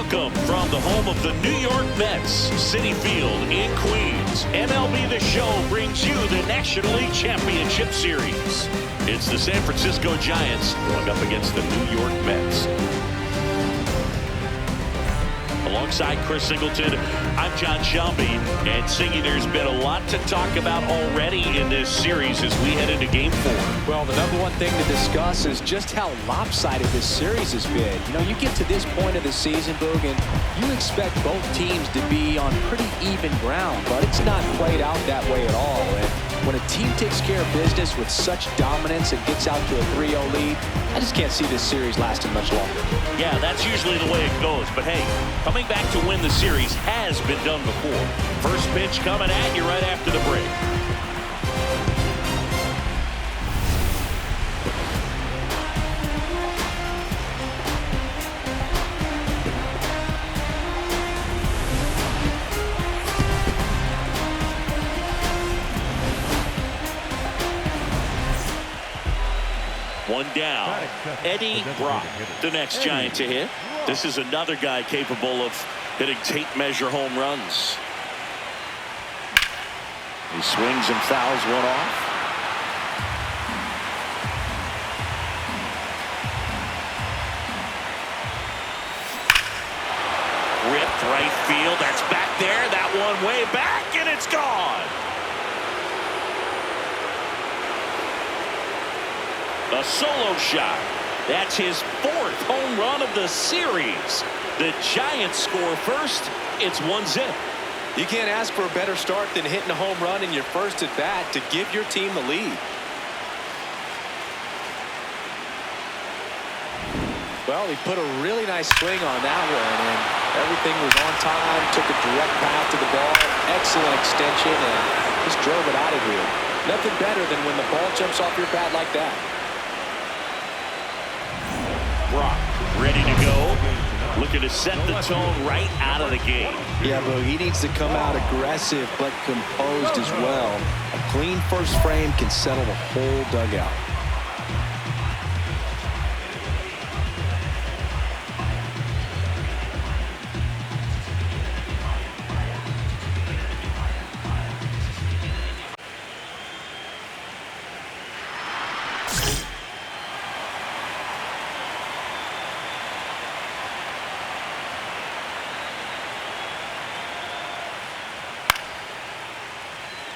Welcome from the home of the New York Mets, Citi Field in Queens. MLB The Show brings you the National League Championship Series. It's the San Francisco Giants going up against the New York Mets. Alongside Chris Singleton, I'm John Shelby. And Singy, there's been a lot to talk about already in this series as we head into Game 4. Well, the number one thing to discuss is just how lopsided this series has been. You know, you get to this point of the season, Boog, and you expect both teams to be on pretty even ground, but it's not played out that way at all. And when a team takes care of business with such dominance and gets out to a 3-0 lead, I just can't see this series lasting much longer. Yeah, that's usually the way it goes. But hey, coming back to win the series has been done before. First pitch coming at you right after the break. One down. Eddie Brock, the next Giant to hit. This is another guy capable of hitting tape measure home runs. He swings and fouls one off. Ripped right field. That's back there. That one way back, and it's gone. A solo shot. That's his 4th home run of the series. The Giants score first. It's 1-0. You can't ask for a better start than hitting a home run in your first at bat to give your team the lead. Well, he put a really nice swing on that one, and everything was on time. Took a direct path to the ball. Excellent extension, and just drove it out of here. Nothing better than when the ball jumps off your bat like that. Brock ready to go. Looking to set the tone right out of the game. Yeah, but he needs to come out aggressive but composed as well. A clean first frame can settle the whole dugout.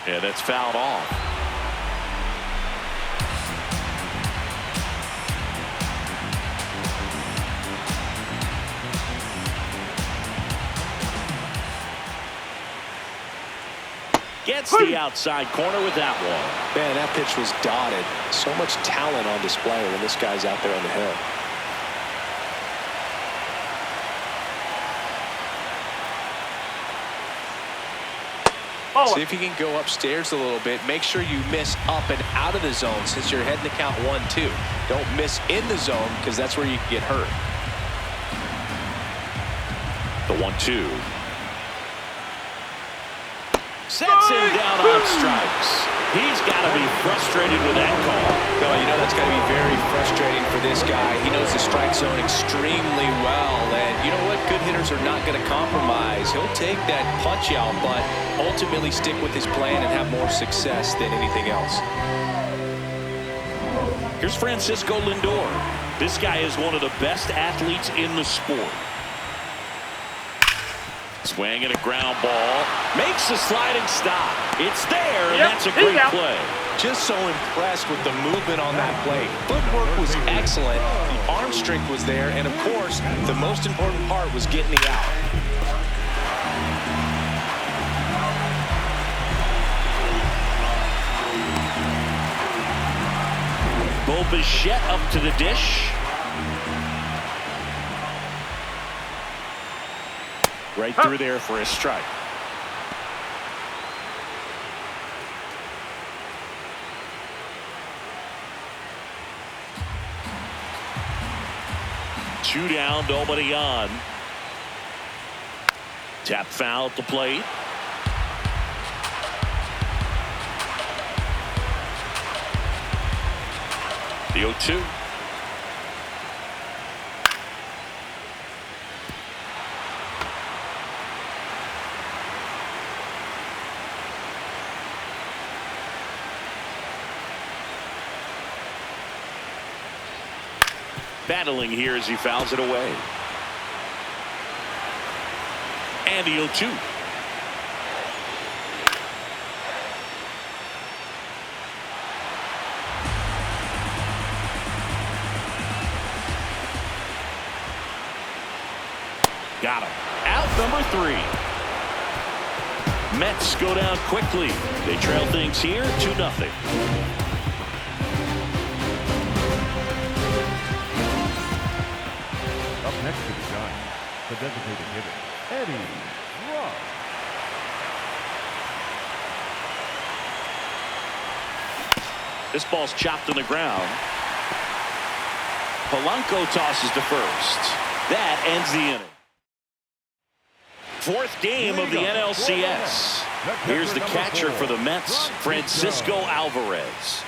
Yeah, that's fouled off. Gets the outside corner with that one. Man, that pitch was dotted. So much talent on display when this guy's out there on the hill. See if you can go upstairs a little bit. Make sure you miss up and out of the zone since you're heading to count 1-2. Don't miss in the zone because that's where you can get hurt. The 1-2. Sets him down on strikes. He's got to be frustrated with that call. No, you know that's got to be very frustrating for this guy. He knows the strike zone extremely well, and you know what? Good hitters are not going to compromise. He'll take that punch out, but ultimately stick with his plan and have more success than anything else. Here's Francisco Lindor. This guy is one of the best athletes in the sport. Swing and a ground ball. Makes a sliding stop. It's there, and that's a great play. Just so impressed with the movement on that play. Footwork was excellent. The arm strength was there. And, of course, the most important part was getting the out. Bo Bichette up to the dish. Right through there for a strike. Two down, nobody on. Tap foul at the plate. The 0-2. Battling here as he fouls it away. And the 0-2. Got him. Out number 3. Mets go down quickly. They trail things here 2-0. Up next to the Giants, the designated hitter, Eddie Ross. This ball's chopped on the ground. Polanco tosses to first. That ends the inning. 4th game of the NLCS. Here's the catcher for the Mets, Francisco Alvarez.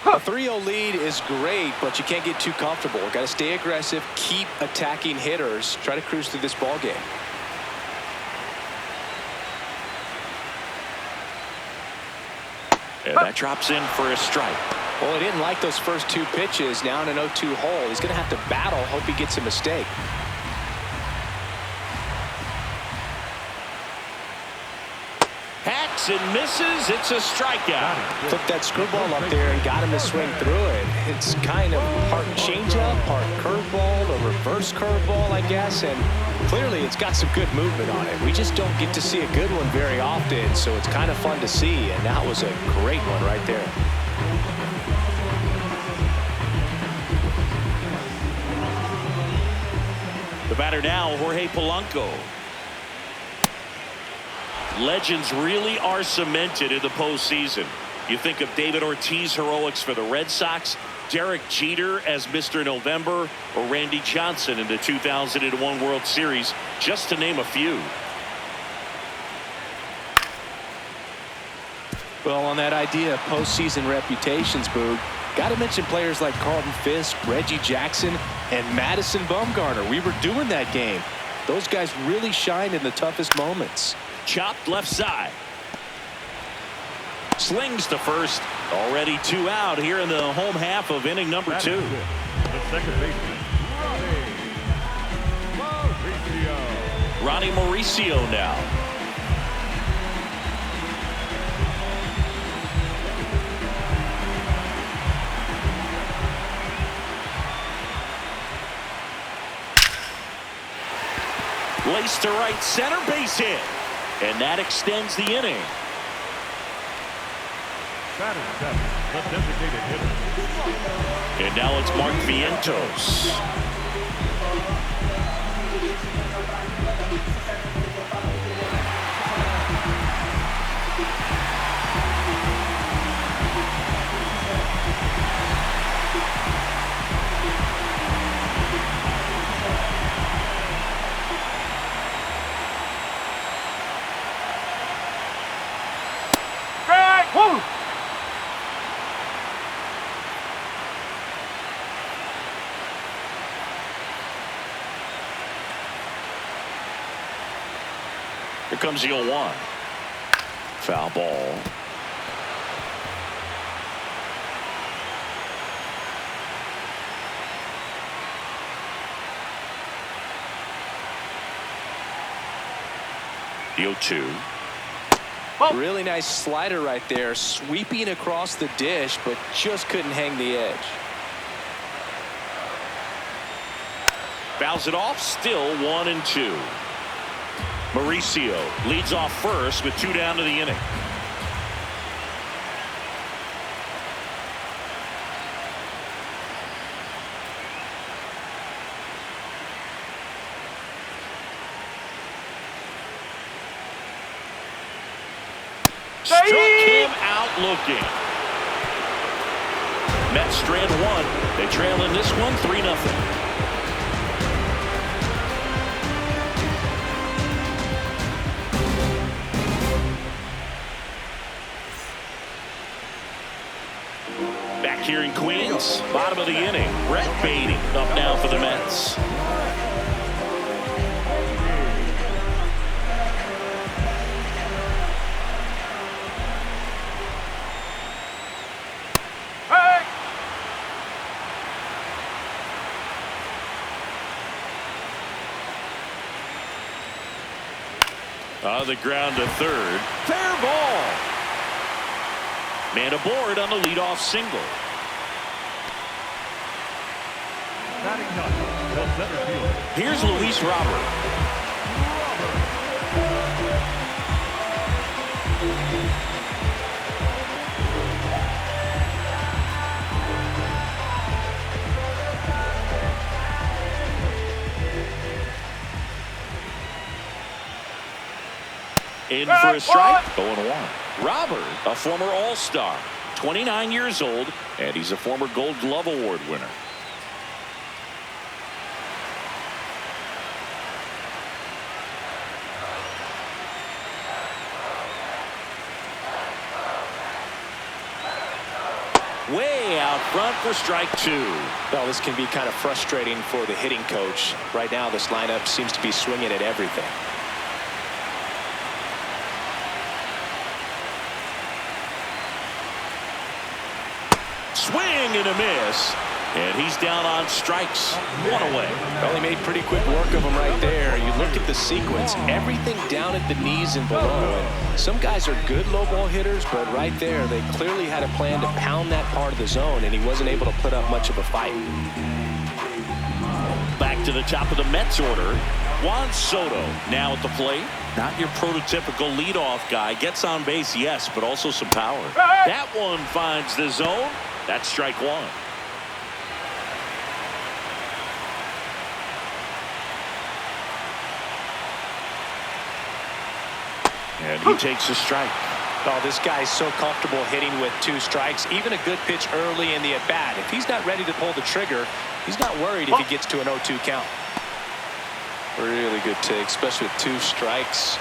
A 3-0 lead is great, but you can't get too comfortable. Got to stay aggressive, keep attacking hitters, try to cruise through this ball game. And that drops in for a strike. Well, he didn't like those first 2 pitches. Now in an 0-2 hole, he's going to have to battle. Hope he gets a mistake. Hacks and misses. It's a strikeout. Took that screwball up there and got him to swing through it. It's kind of part changeup, part curveball, a reverse curveball, I guess. And clearly it's got some good movement on it. We just don't get to see a good one very often, so it's kind of fun to see. And that was a great one right there. The batter now, Jorge Polanco. Legends really are cemented in the postseason. You think of David Ortiz heroics for the Red Sox, Derek Jeter as Mr. November, or Randy Johnson in the 2001 World Series, just to name a few. Well, on that idea of postseason reputations, Boog, got to mention players like Carlton Fisk, Reggie Jackson, and Madison Bumgarner. We were doing that game. Those guys really shined in the toughest moments. Chopped left side. Slings to first. Already 2 out here in the home half of inning number 2. The second baseman, Ronnie Mauricio now. Laced to right center, base hit. And that extends the inning. That is 7, the designated hitter. And now it's Mark Vientos. Here comes the 0-1. Foul ball. The 0-2. Really nice slider right there, sweeping across the dish, but just couldn't hang the edge. Fouls it off, still 1-2. Mauricio leads off first with 2 down to the inning. Struck him out looking. Mets strand 1. They trail in this one 3-0. Back here in Queens, bottom of the inning. Brett Beatty up now for the Mets. On the ground to third. Fair ball. Man aboard on the leadoff single. Batting ninth, the center fielder. Here's Luis Robert. In for a strike. 0-1. Robert, a former All-Star, 29 years old, and he's a former Gold Glove Award winner. Way out front for strike two. Well, this can be kind of frustrating for the hitting coach. Right now, this lineup seems to be swinging at everything. Swing and a miss. And he's down on strikes. One away. Well, he made pretty quick work of him right there. You look at the sequence, everything down at the knees and below. And some guys are good low ball hitters, but right there, they clearly had a plan to pound that part of the zone, and he wasn't able to put up much of a fight. Back to the top of the Mets order. Juan Soto now at the plate. Not your prototypical leadoff guy. Gets on base, yes, but also some power. That one finds the zone. That's strike one. And he takes a strike. Oh, this guy's so comfortable hitting with 2 strikes. Even a good pitch early in the at-bat. If he's not ready to pull the trigger, he's not worried if he gets to an 0-2 count. Really good take, especially with 2 strikes.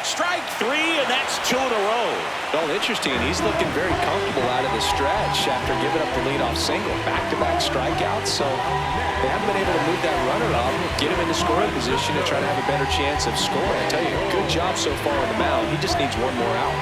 Strike 3, and that's 2 in a row. Well, interesting. He's looking very comfortable out of the stretch after giving up the leadoff single. Back-to-back strikeouts, so they haven't been able to move that runner up, get him into scoring position, and try to have a better chance of scoring. I tell you, good job so far on the mound. He just needs one more out.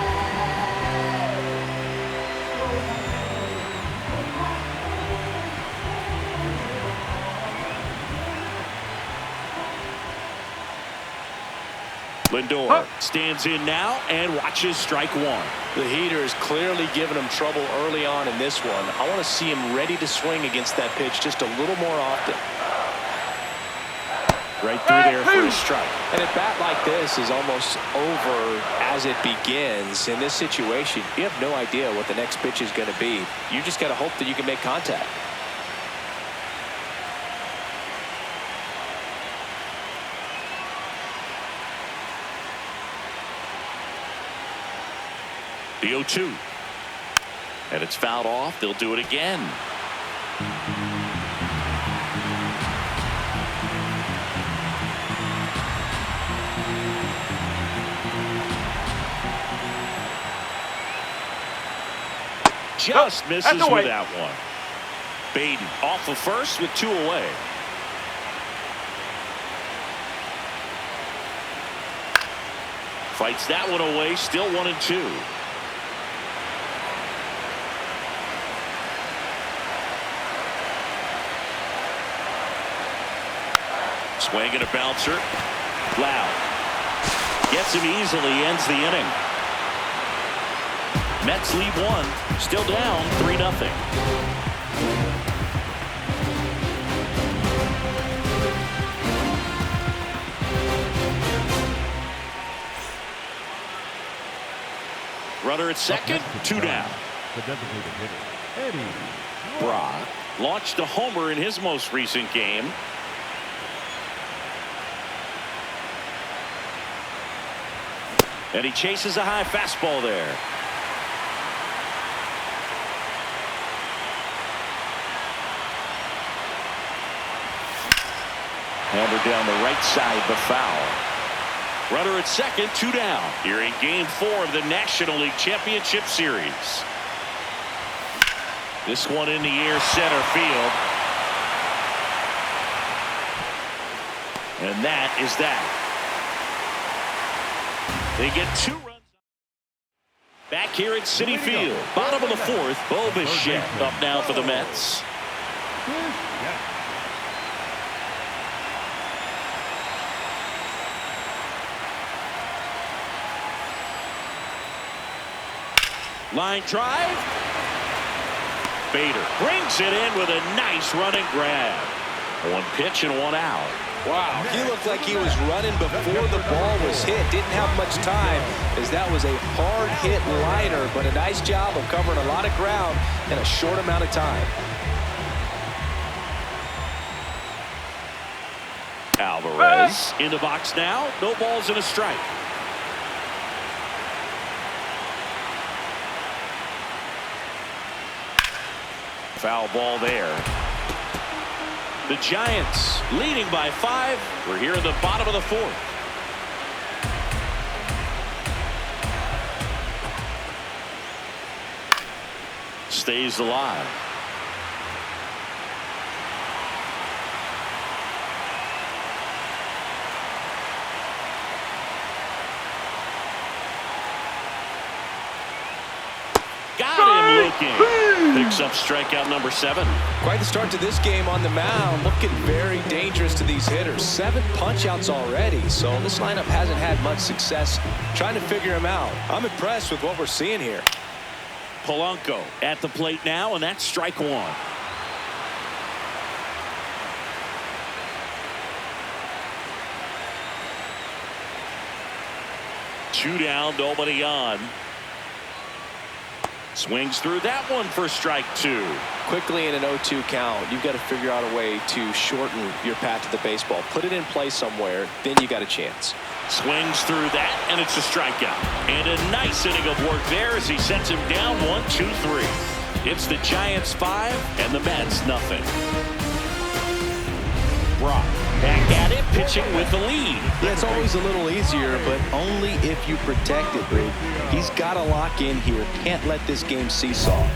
Lindor stands in now and watches strike one. The heater is clearly giving him trouble early on in this one. I want to see him ready to swing against that pitch just a little more often. Right through there for a strike. And a bat like this is almost over as it begins. In this situation, you have no idea what the next pitch is going to be. You just got to hope that you can make contact. The 0-2. And it's fouled off. They'll do it again. Just misses with that one. Baden off of first with 2 away. Fights that one away. Still 1-2. Swing and a bouncer. Loud. Gets him easily. Ends the inning. Mets lead 1. Still down 3-0. Runner at second. 2 down. The designated hitter, Eddie. Brock launched a homer in his most recent game. And he chases a high fastball there. Hammered down the right side, but foul. Runner at second, 2 down. Here in Game 4 of the National League Championship Series. This one in the air, center field. And that is that. They get 2 runs. Back here at Citi Field. Bottom of the 4th. Bo Bichette up now for the Mets. Line drive. Bader brings it in with a nice running grab. 1 pitch and 1 out. Wow, he looked like he was running before the ball was hit. Didn't have much time as that was a hard hit liner, but a nice job of covering a lot of ground in a short amount of time. Alvarez in the box now. No balls and a strike. Foul ball there. The Giants leading by 5. We're here in the bottom of the 4th. Stays alive. Got him looking. Picks up strikeout number 7. Quite the start to this game on the mound. Looking very dangerous to these hitters. 7 punch-outs already, so this lineup hasn't had much success trying to figure him out. I'm impressed with what we're seeing here. Polanco at the plate now, and that's strike 1. Two down, nobody on. Swings through that one for strike 2. Quickly in an 0-2 count, you've got to figure out a way to shorten your path to the baseball. Put it in play somewhere, then you got a chance. Swings through that, and it's a strikeout. And a nice inning of work there as he sets him down 1, 2, 3. It's the Giants 5 and the Mets nothing. Brock back at it, pitching with the lead. Yeah, it's always a little easier, but only if you protect it, Rick. He's got to lock in here. Can't let this game seesaw.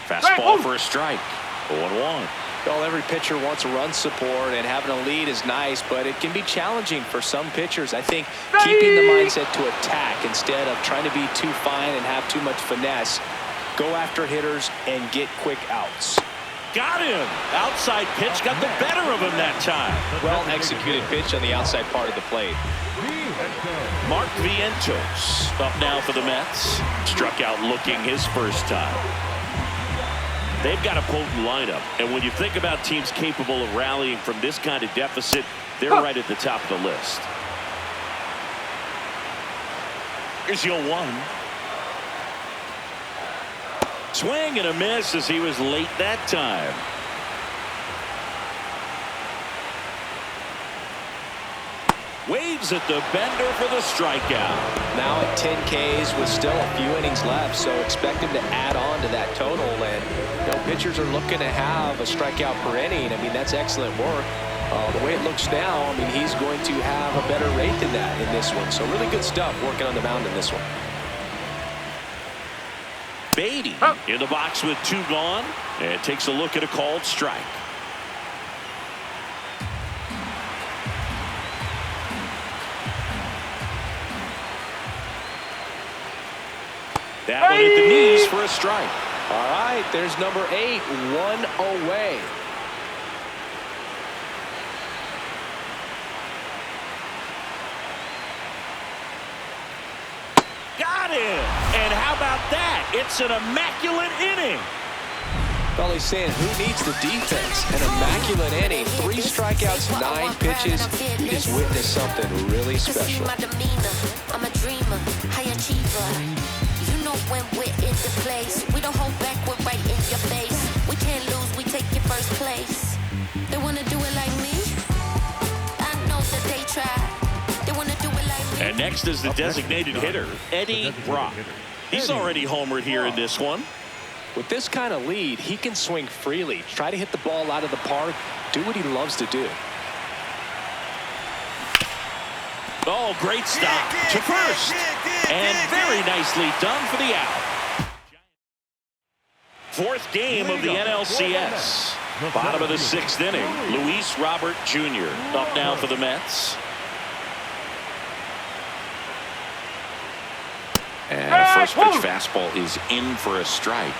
Fastball for a strike. 0-1. Well, every pitcher wants a run support, and having a lead is nice, but it can be challenging for some pitchers. I think keeping the mindset to attack instead of trying to be too fine and have too much finesse. Go after hitters and get quick outs. Got him. Outside pitch got the better of him that time. Well executed pitch on the outside part of the plate. Mark Vientos up now for the Mets. Struck out looking his first time. They've got a potent lineup, and when you think about teams capable of rallying from this kind of deficit, they're right at the top of the list. Here's 0-1. Swing and a miss as he was late that time. Waves at the bender for the strikeout. Now at 10 Ks with still a few innings left, so expect him to add on to that total. And pitchers are looking to have a strikeout per inning. I mean, that's excellent work. The way it looks now, I mean, he's going to have a better rate than that in this one. So really good stuff working on the mound in this one. Beatty in the box with 2 gone, and takes a look at a called strike. That one hit the knees for a strike. All right, there's number 8, 1 away. Got him. And how about that? It's an immaculate inning. Well, he's saying who needs the defense? An immaculate inning. 3 strikeouts, 9 pitches. You just witnessed something really special. I'm a dreamer, high achiever. You know when we're in the place, we don't hold back, we're right in your face. We can't lose, we take your first place. They wanna do it like me? I know that they try. They wanna do it like me. And next is the designated hitter, Eddie Brock. He's already homered here in this one. With this kind of lead, he can swing freely. Try to hit the ball out of the park. Do what he loves to do. Oh, great stop to first. And very nicely done for the out. Fourth game of the NLCS. Bottom of the 6th inning. Luis Robert Jr. up now for the Mets. And a first pitch fastball is in for a strike.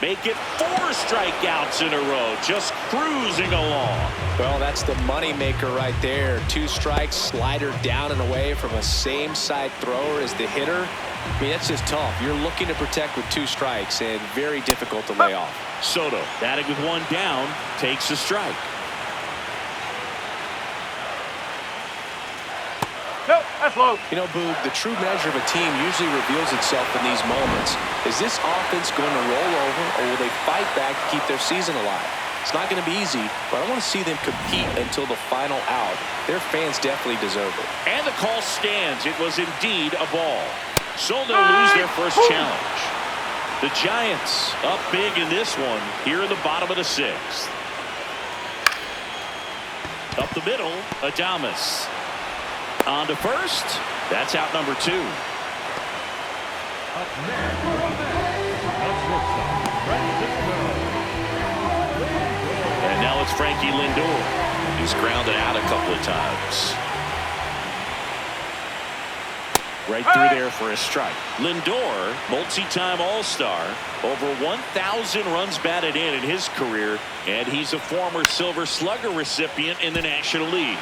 Make it 4 strikeouts in a row, just cruising along. Well, that's the money maker right there. 2 strikes, slider down and away from a same side thrower as the hitter. I mean, that's just tough. You're looking to protect with 2 strikes and very difficult to lay off. Soto, batting with 1 down, takes a strike. No, that's low. You know, Boog, the true measure of a team usually reveals itself in these moments. Is this offense going to roll over, or will they fight back to keep their season alive? It's not going to be easy, but I want to see them compete until the final out. Their fans definitely deserve it. And the call stands. It was indeed a ball. So they'll lose their first challenge. The Giants up big in this one here in the bottom of the 6th. Up the middle, Adames. On to first. That's out number 2. Up next, the shortstop, Francisco. And now it's Frankie Lindor. He's grounded out a couple of times. Right through there for a strike. Lindor, multi-time All-Star, over 1,000 runs batted in his career, and he's a former Silver Slugger recipient in the National League.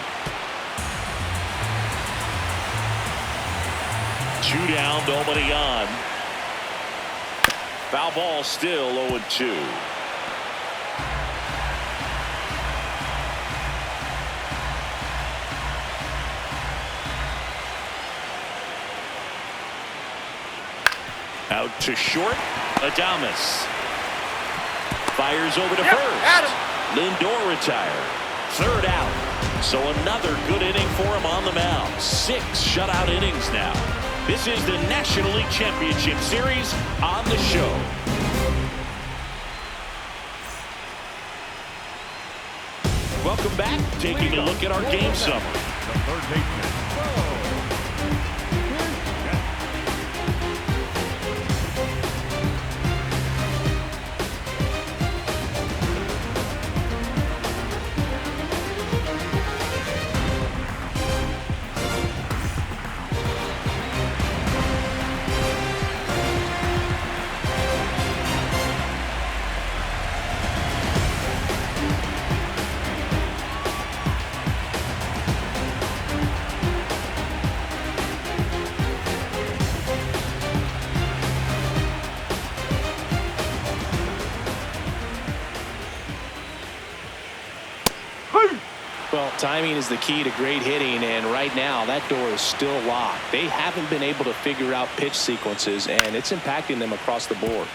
2 down, nobody on. Foul ball, still 0-2. Out to short, Adames. Fires over to first. Lindor retired. 3rd out. So another good inning for him on the mound. 6 shutout innings now. This is the National League Championship Series on the show. Welcome back. Taking a look at our game summary. The third baseman. Well, timing is the key to great hitting, and right now that door is still locked. They haven't been able to figure out pitch sequences, and it's impacting them across the board.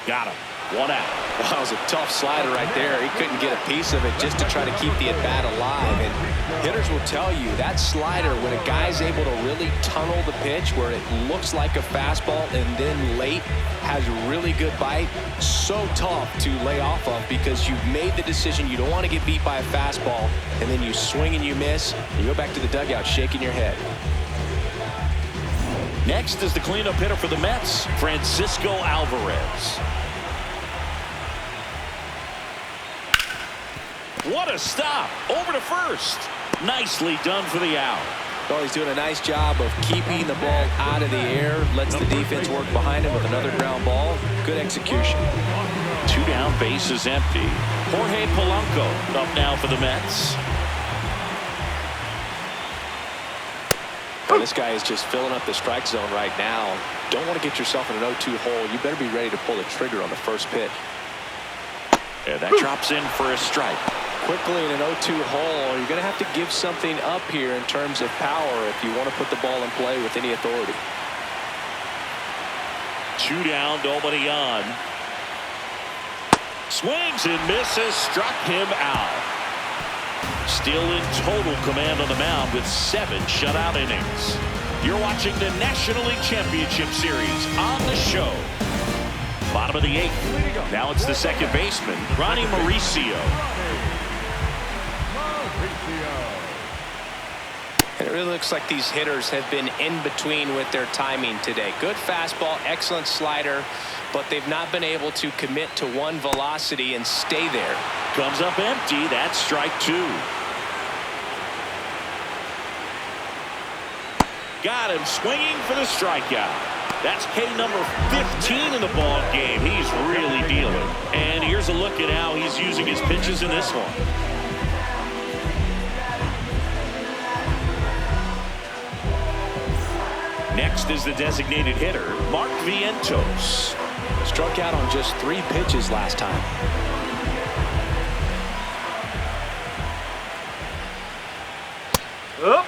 Got him. 1 out. Well, that was a tough slider right there. He couldn't get a piece of it just to try to keep the at-bat alive. And hitters will tell you that slider, when a guy's able to really tunnel the pitch where it looks like a fastball and then late has really good bite, so tough to lay off of because you've made the decision you don't want to get beat by a fastball, and then you swing and you miss, and you go back to the dugout shaking your head. Next is the cleanup hitter for the Mets, Francisco Alvarez. What a stop. Over to first. Nicely done for the out. Well, he's doing a nice job of keeping the ball out of the air. Lets the defense work behind him with another ground ball. Good execution. 2 down, base is empty. Jorge Polanco up now for the Mets. Well, this guy is just filling up the strike zone right now. Don't want to get yourself in an 0-2 hole. You better be ready to pull the trigger on the first pitch. Yeah, that drops in for a strike. Quickly in an 0-2 hole, you're going to have to give something up here in terms of power if you want to put the ball in play with any authority. 2 down, nobody on. Swings and misses, struck him out. still in total command on the mound with 7 shutout innings. You're watching the National League Championship Series on the show. Bottom of the 8th. Now it's the second baseman, Ronnie Mauricio. It really looks like these hitters have been in between with their timing today. Good fastball, excellent slider, but they've not been able to commit to one velocity and stay there. Comes up empty. That's strike 2. Got him swinging for the strikeout. That's K number 15 in the ball game. He's really dealing. And here's a look at how he's using his pitches in this one. Next is the designated hitter, Mark Vientos. Struck out on just 3 pitches last time. Up.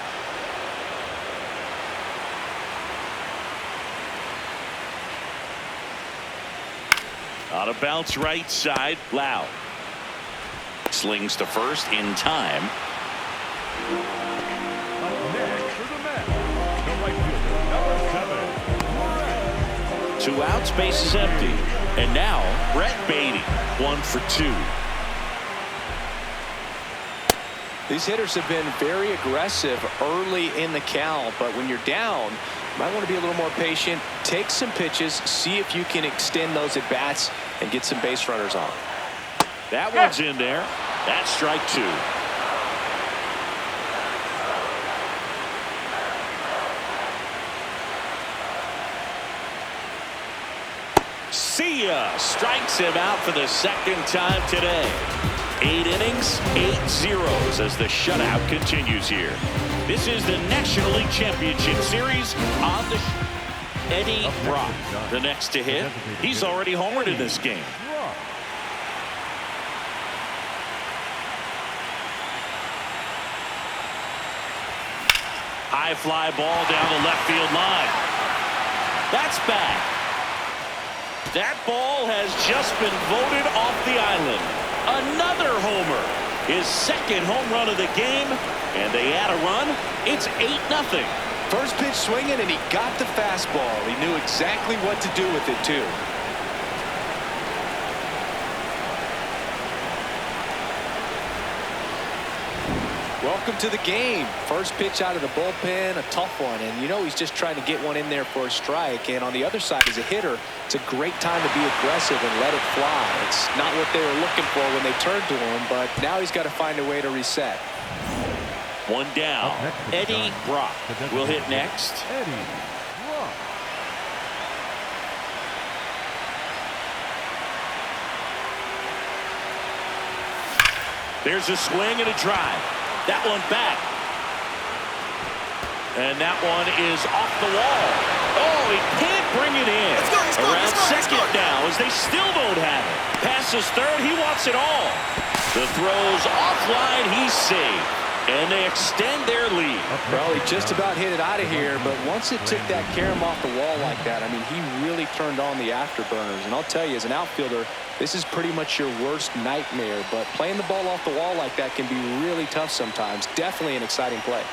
On a bounce right side, Lau. Slings to first in time. Up next for the Mets, the right fielder, number 7. 2 outs, base is empty. And now, Brett Beatty, 1 for 2. These hitters have been very aggressive early in the count, but when you're down, you might want to be a little more patient. Take some pitches, see if you can extend those at bats and get some base runners on. That one's in there. That's strike 2. See ya. Strikes him out for the second time today. 8 innings, 8 zeros as the shutout continues here. This is the National League Championship Series on the Eddie Brock, the next to hit. He's already homered in this game. High fly ball down the left field line. That's back. That ball has just been voted off the island. Another homer. His second home run of the game. And they add a run. It's 8-0. First pitch swinging, and he got the fastball. He knew exactly what to do with it, too. Welcome to the game. First pitch out of the bullpen, a tough one. And you know he's just trying to get one in there for a strike. And on the other side, as a hitter, it's a great time to be aggressive and let it fly. It's not what they were looking for when they turned to him, but now he's got to find a way to reset. 1 down. Eddie Brock will hit next. Eddie Brock. There's a swing and a drive. That one back. And that one is off the wall. Oh, he can't bring it in. Around second now as they still don't have it. Passes third. He wants it all. The throw's offline. He's safe. And they extend their lead. Well, he just about hit it out of here, but once it took that carom off the wall like that, I mean, he really turned on the afterburners. And I'll tell you, as an outfielder, this is pretty much your worst nightmare. But playing the ball off the wall like that can be really tough sometimes. Definitely an exciting play.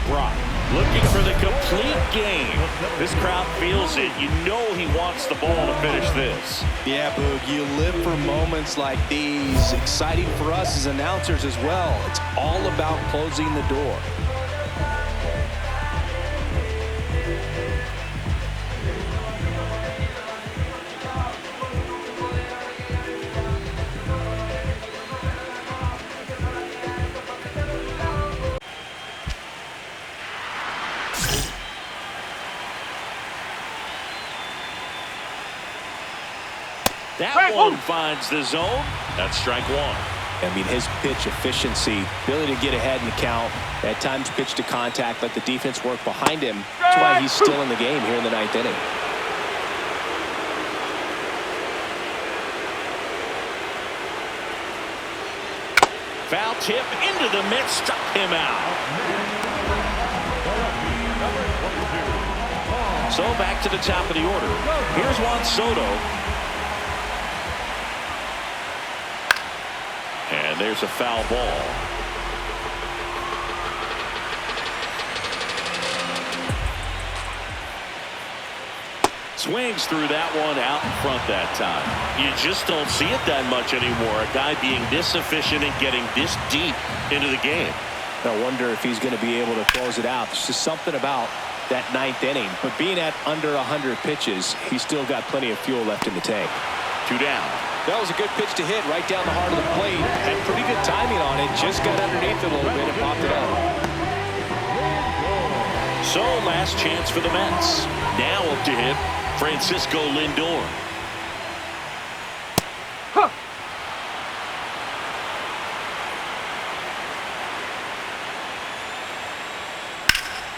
Brock looking for the complete game. This crowd feels it. You know he wants the ball to finish this. Yeah, Boog, you live for moments like these. Exciting for us as announcers as well. It's all about closing the door. That one finds the zone. That's strike 1. I mean, his pitch efficiency, ability to get ahead in the count, at times pitch to contact, let the defense work behind him. That's why he's still in the game here in the 9th inning. Foul tip into the mid, struck him out. So back to the top of the order. Here's Juan Soto. there's a foul ball. Swings through that one out in front that time. You just don't see it that much anymore. A guy being this efficient and getting this deep into the game. I wonder if he's going to be able to close it out. There's just something about that 9th inning. But being at under 100 pitches, he's still got plenty of fuel left in the tank. 2 down. That was a good pitch to hit right down the heart of the plate. Had pretty good timing on it. Just got underneath it a little bit and popped it up. So last chance for the Mets. Now up to hit Francisco Lindor.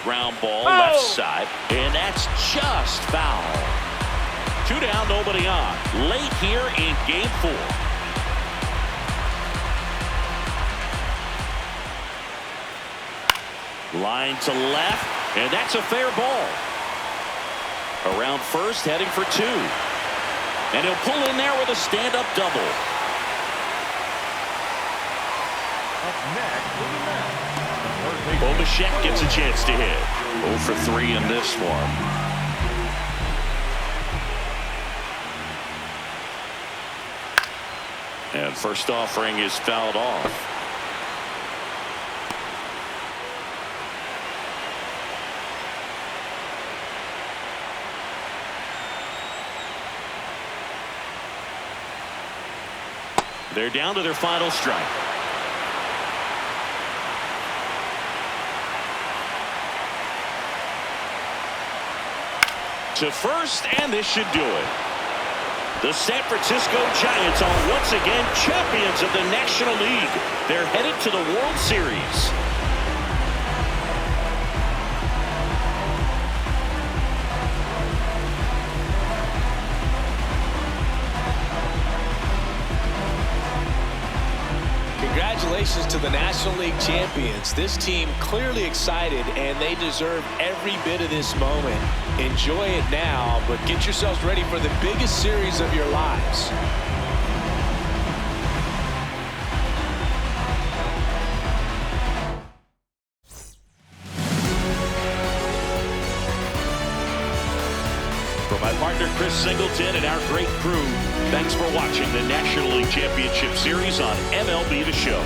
Ground ball left side, and that's just foul. 2 down, nobody on. Late here in game 4. Line to left, and that's a fair ball. Around first, heading for 2. And he'll pull in there with a stand-up double. Up next for the Mets. Bichette gets a chance to hit. 0 for 3 in this one. And first offering is fouled off. They're down to their final strike. To first, and this should do it. The San Francisco Giants are once again champions of the National League. They're headed to the World Series. Congratulations to the National League champions. This team clearly excited, and they deserve every bit of this moment. Enjoy it now, but get yourselves ready for the biggest series of your lives. For my partner Chris Singleton and our great crew, thanks for watching the National League Championship Series on MLB The Show.